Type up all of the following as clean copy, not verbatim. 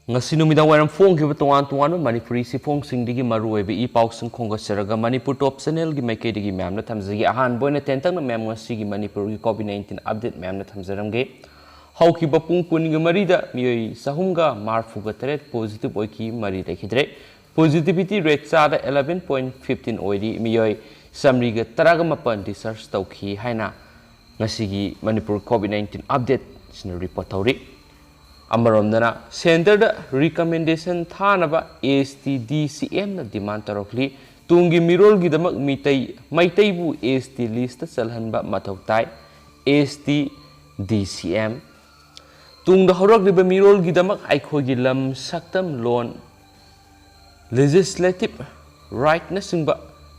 ngasi numidang waram phone ki tongan tongan manipuri si phone sing digi maru ebe I pau sing khonga seraga manipur top channel gi maike digi ma'am na thamjagi ahan boina tentang na ma'am ngasi gi manipur gi covid-19 update ma'am na thamjaram ge hauki bapung kun gi mari da miyoi sahumga marfu ga teret positive oi ki mari rekhidre positivity rate cha da 11.15 oidi miyoi samri ga taraga mapan research tauki haina ngasi gi manipur covid-19 update sin report tawri Amaramdana Center da recommendation thanaba STDCM na demand tarokli tungi mirol gi damak maitai bu ST list salhanba mathoktai STDCM tungda horak riba mirol gi damak aikho gi lam saktam loan legislative right na singba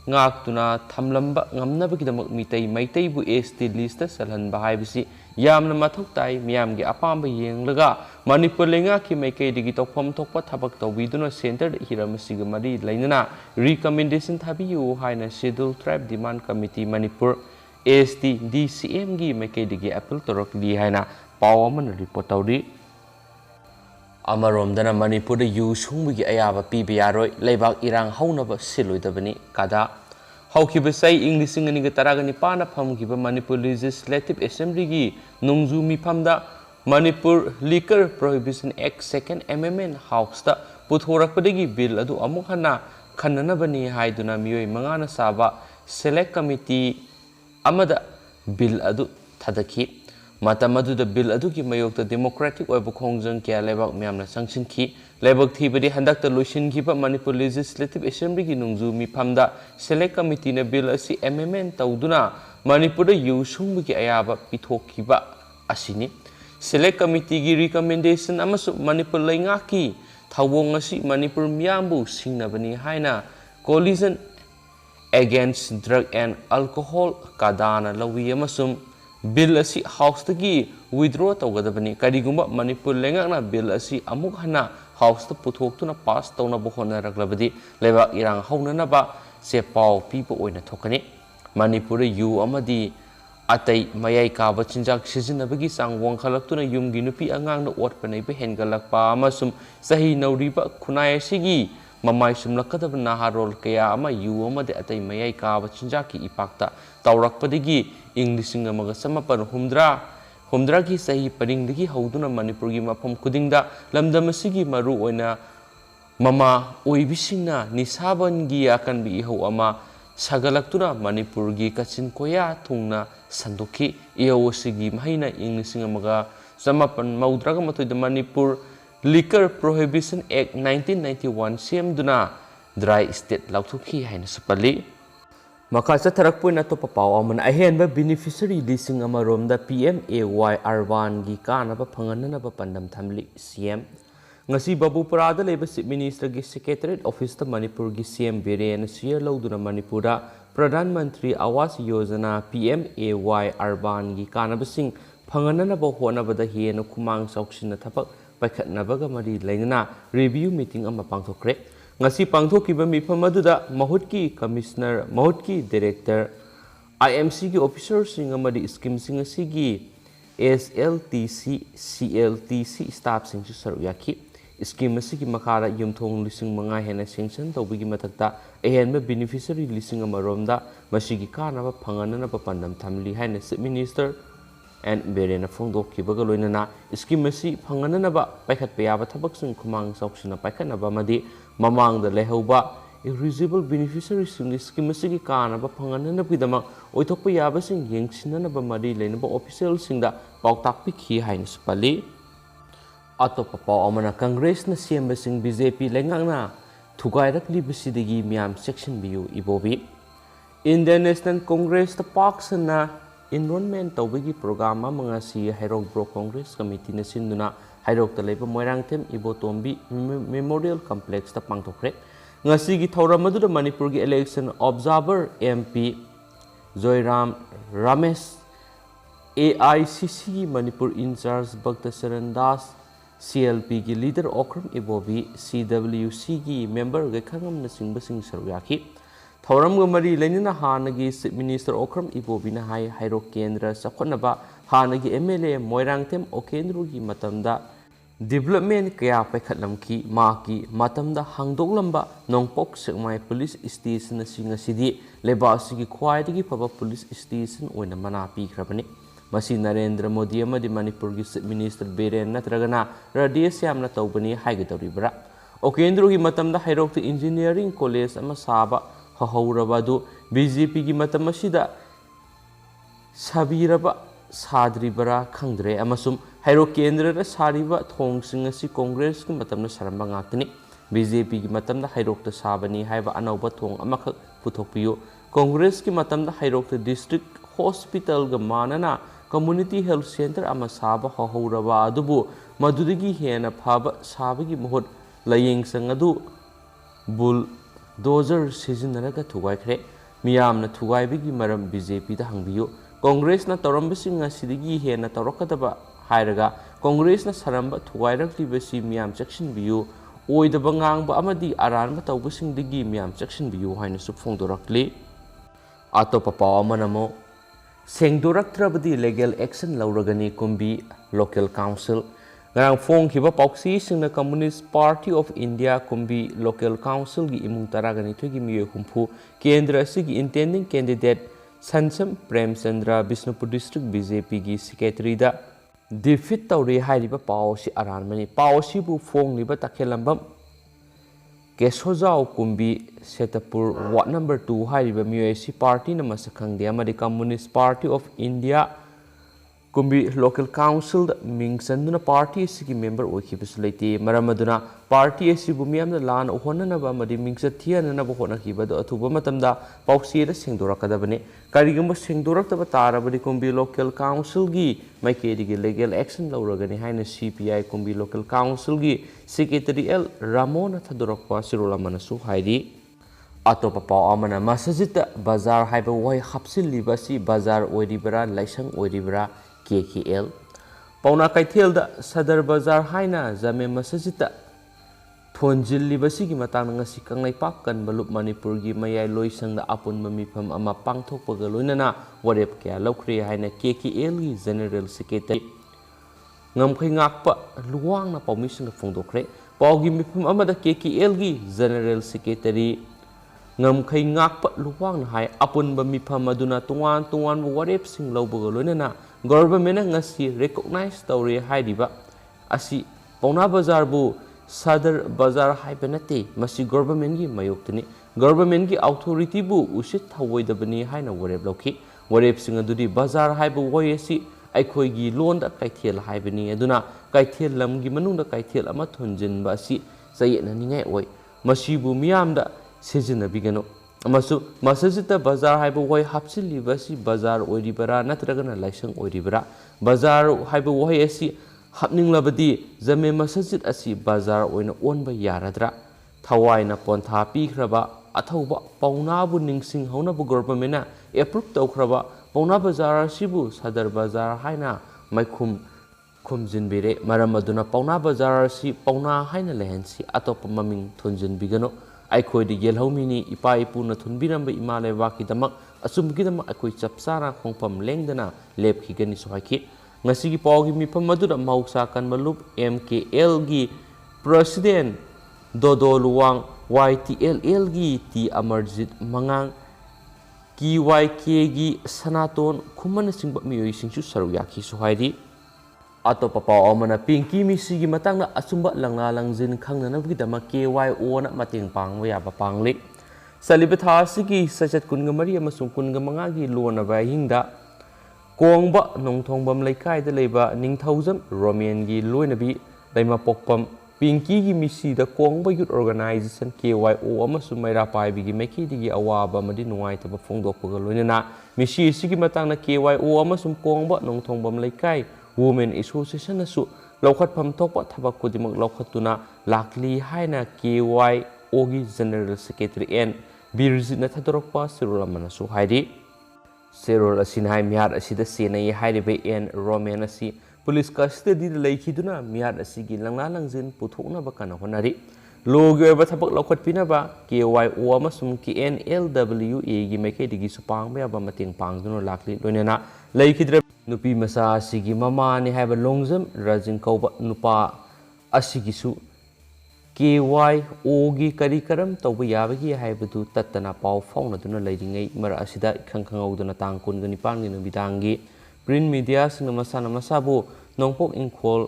ngak tuna thamlamba ngamnaba gi damak maitai bu ST list salhanba haibisi yamna mathoktai miyam gi apamba yenglaga manipur lenga ki maike digi tokpham thokpa thabak tawbiduna center hiram siga mari lainana recommendation thabiyu haina schedule tribe demand committee manipur STDCM gi maike digi appeal torok li haina pawaman report tawri amaromdana manipur da yu sungbi ayaba pibi yaroi leibak irang haunaba siloidabani kada Haukiba say English sing ani taragani pana phamkiba Manipur Legislative Assembly gi nungju mifamda Manipur Liquor Prohibition Act Second Amendment House ta puthorakpadagi bill adu amuk hana khananabani haiduna miyoi mangana saba select committee amada bill adu thadaki matamadu da bill adu ki mayokta democratic oiba khongjang kya lebak myamna sangsinki lebak thibadi handakta loisin khiba Manipur Legislative Assembly gi nungju mifamda select committee na bill asi amendment tawduna Manipur da yu sungbu gi ayaba pithokiba asini select committee gi recommendation amasu Manipur lainga ki thawong asi Manipur miyambu singnabani haina coalition against drug and alcohol kadana lawi amasum bill asi house tagi withdraw tawgadabani karigumba Manipur lengakna bill asi amuk hana house ta puthokuna pass tawna bohona raglabadi leba irang haunana ba se paw pipo oina thokani Manipur yu amadi atai mayai ka ba chinjak sijinabagi sangwang khalaktuna yumgi nupi angang na otpanai be hengalakpa amasum sahi nauriba khunai sigi mamai sumlakadab naharol kaya ama yu amade atai mayai ka ba chinjaki ipakta tawrakpadagi Englishing amaga samapan humdra ki sahi paring digi hauduna Manipur gi mafam kudingda lamdam asigi maru oina mama oibisingna nisaban gi akan bi hau ama sagalaktuna Manipur gi kachin koya thungna sandoki iawosigi mahaina Englishing amaga samapan maudraga matoida Manipur Liquor Prohibition Act 1991 semduna dry state lauthuki haina supali Makasa tarakpuina to papaw aman ahenba beneficiary lising amaromda PMAY R1 gi kanaba phanganana ba pandam thamli CM ngasi Babupurada leba Chief Minister gi Secretariat Office ta Manipur gi CM Biren share lauduna Manipura Pradhan Mantri Awas Yojana PMAY R1 gi kanaba sing phanganana ba hona ba da hena kumang sauksina thapak paikhatna ba ga mari lainana review meeting ama pangthokre ngasi pangthokiba mifam aduda mahutki commissioner mahutki director IMC gi officer sing amadi scheme sing asigi SLTC CLTC staff sing su saruyaki scheme asigi makara yumthong lising manga hena sanction tawbigi mathakta ahenba beneficiary lising amaromda masigi kanaba phangana ba pandam thamli haina Chief Minister and Berena phongdokkibaga loinana scheme asi phangana ba paikhat payaba thabak sing khumang sauksina paikhana ba madi mamang da lehoba eligible beneficiary sing scheme asigi kana ba phangana bidama oithokpa yaba sing yengsinana ba mari leina ba official sing da pautak pikhi hain spali atopa paw amana congress na semba sing BJP lengangna thugairakli bisidigi miam section biu ibobi Indian National Congress ta paksana enrollment tawbigi program amanga si Hairok Bro Congress Committee na sinduna Hairok ta leba Moirangthem Ibotombi Memorial Complex ta pangthokre ngasi gi thauram adu Manipur gi election observer MP Joyram Ramesh AICC gi Manipur in charge Bhakta Saran Das CLP gi leader Okram Ibobi CWC gi member ga khangam na singba sing saruyaki Thauram ga mari lainina hanagi Chief Minister Okram Ibobina hai Hairok Kendra sakhonaba hanagi MLA Moirangthem Okendru gi matamda development kaya paikhatlamki maki matamda hangdoklamba nongpok sekmai police station singa sidi leba asigi khwaidagi phaba police station oina mana pikhrabani masi Narendra Modi amadi Manipur gi Chief Minister Biren natragana radius yamna tawbani haigidoribra okendro gi matamda hairok engineering college ama saba hahaurabadu BJP gi matam asida sabiraba sadribara khangdre amasum hairo kendra ra sariba thongsing asi congress ki matamna saramba ngakni BJP ki matamda hairok ta sabani haiba anauba thong amakha puthokpiyo congress ki matamda hairok ta district hospital ga manana community health center ama saba hahauraba adubu madudigi hena phaba sabagi mohot layeng sangadu bul dozer sizinaraga thugaikre miyamna thugaibigi maram BJP da hangbiyo Congress na torambasing asidigi hena torokadaba hairaga Congress na saramba thugairaklibasi miyam section biyu oidaba ngangba amadi aranba tawbasing digi miyam section biyu haina supfongdorakli atopa paw amanamo sengdoraktrabadi legal action lauragani kumbi local council ngarang phong khiba pauksi singna Communist Party of India kumbi local council gi imung taragani thogi miyo humpu kendra sigi intending candidate Sansam Premchandra Bishnupur District BJP gi secretary da defeat tawri hairiba pawsi aranmani pawsi bu phong liba takhelambam Kesojao kumbi Setapur Ward number 2 hairiba MUSC party na masakhangde amadi Communist Party of India kumbi local council da mingsanduna party sigi member oikhibus leite maramaduna party asibu miyamna lan ohonanaba amadi mingsa thiananaba honakibado athuba matamda pausi da sengdorakadabane karigamba sengdoraktaba tarabadi kumbi local council gi maikedi gi legal action lauragani haina CPI kumbi local council gi secretary L Ramona thadorakpa sirolamana su haidi atopa paw amana masajita bazar haiba wai hapsil libasi bazar oiribra laisang oiribra KKL pauna kaithel da sadar bazar haina jame masajita thonjil libasi gi matang ngasi kanglai pak kan balup Manipur gi mayai loisang da apun mamifam ama pangthok paga loinana warep kya lokri haina KKL gi general secretary ngamkhai ngakpa luwang na permission da phongdokre pawgi mifam ama da KKL gi general secretary ngamkhai ngakpa luwang na hai apun mamifam aduna tuan warep sing lawbaga loinana government ngasi recognize tawre hairiba asi pauna bazar bu sadar bazar haibenate masi government gi mayoktini government gi authority bu usit thawoidabani haina warep lokhi warep sing adudi bazar haibu woyesi aikhoi gi loan da kaithel haibani aduna kaithel lam gi manung da kaithel ama thonjin ba si sayena ningai oi masi bu miyam da sejina bigano amasu masajita bazar haibu wai hapsili basi bazar oiribara natragana laisang oiribara bazar haibu wai asi hapning labadi jame masajit asi bazar oina onba yaradra thawaina pontha pikhraba athauba pauna bu ningsing hauna bu government approve tawkhraba pauna bazar sibu sadar bazar haina maikhum khumjin bire maram aduna pauna bazar si pauna haina lehensi atop maming thonjin bigano aikhoi yelhaumini ipa ipuna thunbiramba imale waki damak asumgidama aikhoi chapsara khongpam lengdana lepkhigani sohaki ngasigi pawgi mifam madura mausa kan malup MKL gi president Dodo Luwang YTLL gi T Amarjit Mangang KYK gi Sanaton khumana singba miyoi singsu saruyaki sohaidi atopa paw amana pinki misi gi matangna asumba langla langjin khangnana gi dama KYO na mateng pangwa yaba panglik saliba tha sigi sachat kunga mari amasung kunga manga gi lona ba hingda kongba nongthongbam laikai da leba ningthaujam roman gi loinabi daima pokpam pinki gi misi da kongba youth organization KYO amasung maira pai bi gi meki digi awaba madi nuai taba phongdokpa ga loinana misi sigi matangna KYO amasung kongba nongthongbam laikai Women Association nasu laukat pam thokpa thabak kudimak laukhatuna lakli haina KYO gi General Secretary N Birjit na thadorokpa sirolamana su haidi serol asinhai mihar asida senai hairibe N Roman asi police custody leikhiduna mihar asigi langla langjin puthokna bakana honari logi ba thabak laukat pinaba KYO amasum KNLWA gi mekai digi supang ba mateng pangduna lakli loinena leikhidra nupi masa sigi mama ni haiba longjam rajin kauba nupa असिगिसु KYO gi kari karam tauba yabagi haibadu tattana pau faunaduna leiringai mara asida khangkhangawduna tang kun gani pan gani bidangi print media singna masana masabu nongpok ingkhol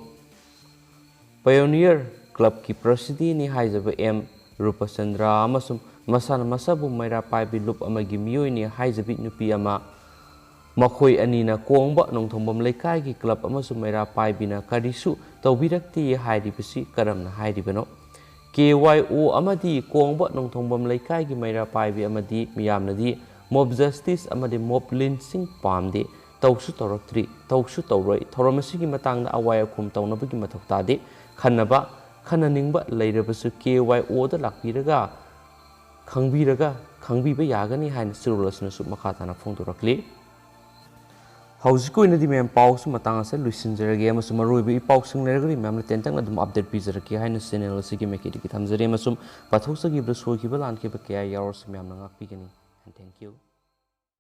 Pioneer Club ki president ni haijaba M Rupachandra amasum masana masabu maira paibi lup amagi miyoi ni haijabi nupi ama makhoi anina kongba nongthombam leikai gi club amasum maira paibina karisu taubirakti hairibasi karamna hairibano KYO amadi kongba nongthombam leikai gi maira paibi amadi miyamnadi mob justice amadi mob lynching pamde tausu tauraktri tausu tauroi thoramasigi matangda awaya khum taunabagi mathaktade khanaba khananingba leirabasu KYO da lakpiraga khangbiba yagani haina sirulasna su makhatana phongdorakli हौजिकोइनदी मैम पाउस मतंग लुसिंजरगे मरुब पाउसिंग लेरगरी मैम तेंतंग अपडेट पीजरके हाइन चैनल की मेकेटी थमजरे पाथोसगी सोखिब लानखिब क्या यावरस मैम नागपीगनी एंड थैंक यू।